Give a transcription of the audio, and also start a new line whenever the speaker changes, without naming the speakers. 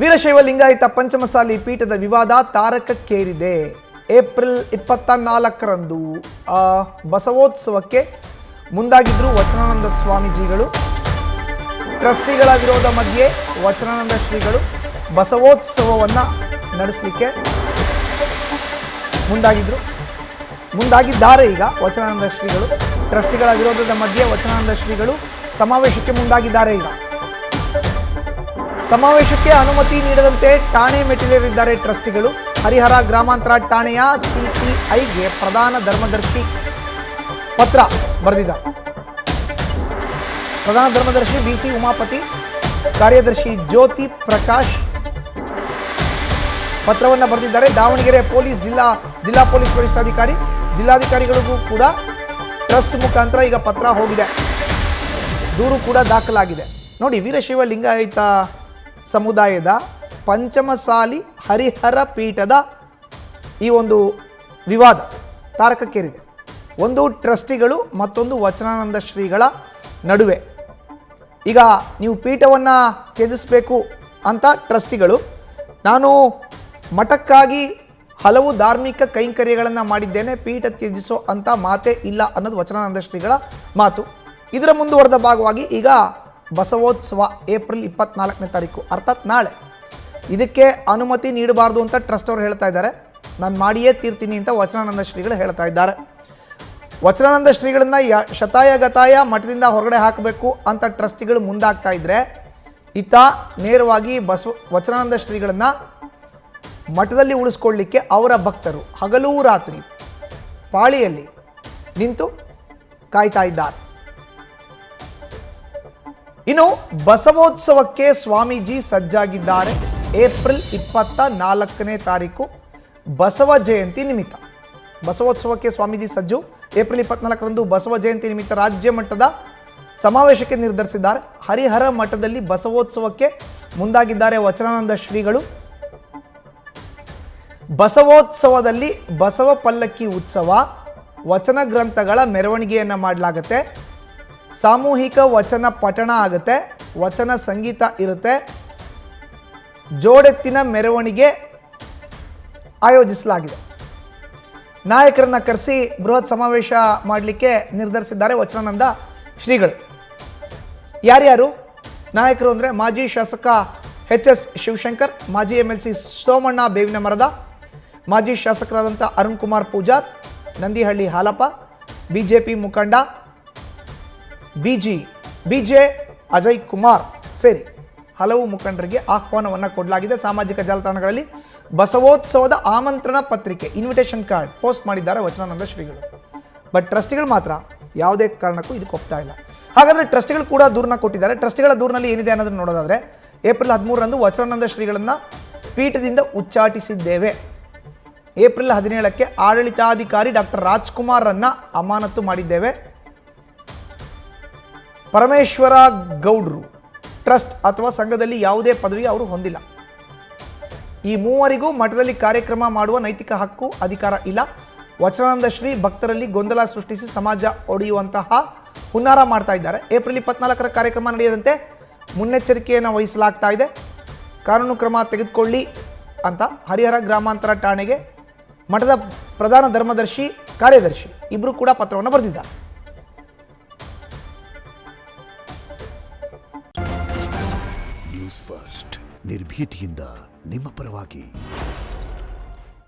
ವೀರಶೈವ ಲಿಂಗಾಯತ ಪಂಚಮಸಾಲಿ ಪೀಠದ ವಿವಾದ ತಾರಕಕ್ಕೇರಿದೆ. ಏಪ್ರಿಲ್ 24ರಂದು ಬಸವೋತ್ಸವಕ್ಕೆ ಮುಂದಾಗಿದ್ದರು ವಚನಾನಂದ ಸ್ವಾಮೀಜಿಗಳು. ಟ್ರಸ್ಟಿಗಳ ವಿರೋಧ ಮಧ್ಯೆ ವಚನಾನಂದ ಶ್ರೀಗಳು ಬಸವೋತ್ಸವವನ್ನು ನಡೆಸಲಿಕ್ಕೆ ಮುಂದಾಗಿದ್ದಾರೆ. ಈಗ ವಚನಾನಂದ ಶ್ರೀಗಳು ಟ್ರಸ್ಟಿಗಳ ವಿರೋಧದ ಮಧ್ಯೆ ವಚನಾನಂದ ಶ್ರೀಗಳು ಸಮಾವೇಶಕ್ಕೆ ಮುಂದಾಗಿದ್ದಾರೆ. ಈಗ ಸಮಾವೇಶಕ್ಕೆ ಅನುಮತಿ ನೀಡದಂತೆ ಠಾಣೆ ಮೆಟ್ಟಿಲೇರಿದ್ದಾರೆ ಟ್ರಸ್ಟಿಗಳು. ಹರಿಹರ ಗ್ರಾಮಾಂತರ ಠಾಣೆಯ ಸಿಪಿಐಗೆ ಪ್ರಧಾನ ಧರ್ಮದರ್ಶಿ ಪತ್ರ ಬರೆದಿದ್ದಾರೆ. ಪ್ರಧಾನ ಧರ್ಮದರ್ಶಿ ಬಿಸಿ ಉಮಾಪತಿ, ಕಾರ್ಯದರ್ಶಿ ಜ್ಯೋತಿ ಪ್ರಕಾಶ್ ಪತ್ರವನ್ನು ಬರೆದಿದ್ದಾರೆ. ದಾವಣಗೆರೆ ಪೊಲೀಸ್ ಜಿಲ್ಲಾ ಪೊಲೀಸ್ ವರಿಷ್ಠಾಧಿಕಾರಿ, ಜಿಲ್ಲಾಧಿಕಾರಿಗಳಿಗೂ ಕೂಡ ಟ್ರಸ್ಟ್ ಮುಖಾಂತರ ಈಗ ಪತ್ರ ಹೋಗಿದೆ, ದೂರು ಕೂಡ ದಾಖಲಾಗಿದೆ. ನೋಡಿ, ವೀರಶೈವ ಲಿಂಗಾಯತ ಸಮುದಾಯದ ಪಂಚಮಸಾಲಿ ಹರಿಹರ ಪೀಠದ ಈ ಒಂದು ವಿವಾದ ತಾರಕಕ್ಕೇರಿದೆ. ಒಂದು ಟ್ರಸ್ಟಿಗಳು ಮತ್ತೊಂದು ವಚನಾನಂದ ಶ್ರೀಗಳ ನಡುವೆ. ಈಗ ನೀವು ಪೀಠವನ್ನು ತ್ಯಜಿಸಬೇಕು ಅಂತ ಟ್ರಸ್ಟಿಗಳು, ನಾನು ಮಠಕ್ಕಾಗಿ ಹಲವು ಧಾರ್ಮಿಕ ಕೈಂಕರ್ಯಗಳನ್ನು ಮಾಡಿದ್ದೇನೆ, ಪೀಠ ತ್ಯಜಿಸೋ ಅಂತ ಮಾತೇ ಇಲ್ಲ ಅನ್ನೋದು ವಚನಾನಂದ ಶ್ರೀಗಳ ಮಾತು. ಇದರ ಮುಂದುವರೆದ ಭಾಗವಾಗಿ ಈಗ ಬಸವೋತ್ಸವ ಏಪ್ರಿಲ್ 24ನೇ ತಾರೀಕು ಅರ್ಥಾತ್ ನಾಳೆ, ಇದಕ್ಕೆ ಅನುಮತಿ ನೀಡಬಾರ್ದು ಅಂತ ಟ್ರಸ್ಟ್ ಅವರು ಹೇಳ್ತಾ ಇದ್ದಾರೆ. ನಾನು ಮಾಡಿಯೇ ತೀರ್ತೀನಿ ಅಂತ ವಚನಾನಂದ ಶ್ರೀಗಳು ಹೇಳ್ತಾ ಇದ್ದಾರೆ. ವಚನಾನಂದ ಶ್ರೀಗಳನ್ನ ಶತಾಯ ಗತಾಯ ಮಠದಿಂದ ಹೊರಗಡೆ ಹಾಕಬೇಕು ಅಂತ ಟ್ರಸ್ಟಿಗಳು ಮುಂದಾಗ್ತಾ ಇದ್ರೆ, ಈತ ನೇರವಾಗಿ ವಚನಾನಂದ ಶ್ರೀಗಳನ್ನ ಮಠದಲ್ಲಿ ಉಳಿಸ್ಕೊಳ್ಳಿಕ್ಕೆ ಅವರ ಭಕ್ತರು ಹಗಲೂ ರಾತ್ರಿ ಪಾಳಿಯಲ್ಲಿ ನಿಂತು ಕಾಯ್ತಾ ಇದ್ದಾರೆ. ಇನ್ನು ಬಸವೋತ್ಸವಕ್ಕೆ ಸ್ವಾಮೀಜಿ ಸಜ್ಜಾಗಿದ್ದಾರೆ. ಏಪ್ರಿಲ್ 24ನೇ ತಾರೀಕು ಬಸವ ಜಯಂತಿ ನಿಮಿತ್ತ ಬಸವೋತ್ಸವಕ್ಕೆ ಸ್ವಾಮೀಜಿ ಸಜ್ಜು. ಏಪ್ರಿಲ್ 24ರಂದು ಬಸವ ಜಯಂತಿ ನಿಮಿತ್ತ ರಾಜ್ಯ ಮಟ್ಟದ ಸಮಾವೇಶಕ್ಕೆ ನಿರ್ಧರಿಸಿದ್ದಾರೆ. ಹರಿಹರ ಮಠದಲ್ಲಿ ಬಸವೋತ್ಸವಕ್ಕೆ ಮುಂದಾಗಿದ್ದಾರೆ ವಚನಾನಂದ ಶ್ರೀಗಳು. ಬಸವೋತ್ಸವದಲ್ಲಿ ಬಸವ ಪಲ್ಲಕ್ಕಿ ಉತ್ಸವ, ವಚನ ಗ್ರಂಥಗಳ ಮೆರವಣಿಗೆಯನ್ನು ಮಾಡಲಾಗುತ್ತೆ, ಸಾಮೂಹಿಕ ವಚನ ಪಠಣ ಆಗುತ್ತೆ, ವಚನ ಸಂಗೀತ ಇರುತ್ತೆ, ಜೋಡೆತ್ತಿನ ಮೆರವಣಿಗೆ ಆಯೋಜಿಸಲಾಗಿದೆ. ನಾಯಕರನ್ನ ಕರೆಸಿ ಬೃಹತ್ ಸಮಾವೇಶ ಮಾಡಲಿಕ್ಕೆ ನಿರ್ಧರಿಸಿದ್ದಾರೆ ವಚನಾನಂದ ಶ್ರೀಗಳು. ಯಾರ್ಯಾರು ನಾಯಕರು ಅಂದರೆ ಮಾಜಿ ಶಾಸಕ ಎಚ್.ಎಸ್. ಶಿವಶಂಕರ್, ಮಾಜಿ MLC ಸೋಮಣ್ಣ ಬೇವಿನ ಮರದ, ಮಾಜಿ ಶಾಸಕರಾದಂಥ ಅರುಣ್ ಕುಮಾರ್ ಪೂಜಾರ್, ನಂದಿಹಳ್ಳಿ ಹಾಲಪ್ಪ, BJP ಮುಖಂಡ BJ ಅಜಯ್ ಕುಮಾರ್ ಸೇರಿ ಹಲವು ಮುಖಂಡರಿಗೆ ಆಹ್ವಾನವನ್ನು ಕೊಡಲಾಗಿದೆ. ಸಾಮಾಜಿಕ ಜಾಲತಾಣಗಳಲ್ಲಿ ಬಸವೋತ್ಸವದ ಆಮಂತ್ರಣ ಪತ್ರಿಕೆ ಇನ್ವಿಟೇಷನ್ ಕಾರ್ಡ್ ಪೋಸ್ಟ್ ಮಾಡಿದ್ದಾರೆ ವಚನಾನಂದ ಶ್ರೀಗಳು. ಬಟ್ ಟ್ರಸ್ಟಿಗಳು ಮಾತ್ರ ಯಾವುದೇ ಕಾರಣಕ್ಕೂ ಇದಕ್ಕೆ ಒಪ್ತಾ ಇಲ್ಲ. ಹಾಗಾದರೆ ಟ್ರಸ್ಟಿಗಳು ಕೂಡ ದೂರನ್ನ ಕೊಟ್ಟಿದ್ದಾರೆ. ಟ್ರಸ್ಟಿಗಳ ದೂರಿನಲ್ಲಿ ಏನಿದೆ ಅನ್ನೋದನ್ನು ನೋಡೋದಾದರೆ, ಏಪ್ರಿಲ್ 13ರಂದು ವಚನಾನಂದ ಶ್ರೀಗಳನ್ನು ಪೀಠದಿಂದ ಉಚ್ಚಾಟಿಸಿದ್ದೇವೆ. ಏಪ್ರಿಲ್ 17ಕ್ಕೆ ಆಡಳಿತಾಧಿಕಾರಿ ಡಾಕ್ಟರ್ ರಾಜ್ಕುಮಾರನ್ನ ಅಮಾನತು ಮಾಡಿದ್ದೇವೆ. ಪರಮೇಶ್ವರ ಗೌಡ್ರು ಟ್ರಸ್ಟ್ ಅಥವಾ ಸಂಘದಲ್ಲಿ ಯಾವುದೇ ಪದವಿ ಅವರು ಹೊಂದಿಲ್ಲ. ಈ ಮೂವರಿಗೂ ಮಠದಲ್ಲಿ ಕಾರ್ಯಕ್ರಮ ಮಾಡುವ ನೈತಿಕ ಹಕ್ಕು ಅಧಿಕಾರ ಇಲ್ಲ. ವಚನಾನಂದ ಶ್ರೀ ಭಕ್ತರಲ್ಲಿ ಗೊಂದಲ ಸೃಷ್ಟಿಸಿ ಸಮಾಜ ಒಡೆಯುವಂತಹ ಹುನ್ನಾರ ಮಾಡ್ತಾ ಇದ್ದಾರೆ. ಏಪ್ರಿಲ್ 24ರ ಕಾರ್ಯಕ್ರಮ ನಡೆಯದಂತೆ ಮುನ್ನೆಚ್ಚರಿಕೆಯನ್ನು ವಹಿಸಲಾಗ್ತಾ ಇದೆ. ಕಾನೂನು ಕ್ರಮ ತೆಗೆದುಕೊಳ್ಳಿ ಅಂತ ಹರಿಹರ ಗ್ರಾಮಾಂತರ ಠಾಣೆಗೆ ಮಠದ ಪ್ರಧಾನ ಧರ್ಮದರ್ಶಿ, ಕಾರ್ಯದರ್ಶಿ ಇಬ್ಬರು ಕೂಡ ಪತ್ರವನ್ನು ಬರೆದಿದ್ದಾರೆ.
ನ್ಯೂಸ್ ಫಸ್ಟ್ ನಿರ್ಭೀತಿಯಿಂದ ನಿಮ್ಮ ಪರವಾಗಿ.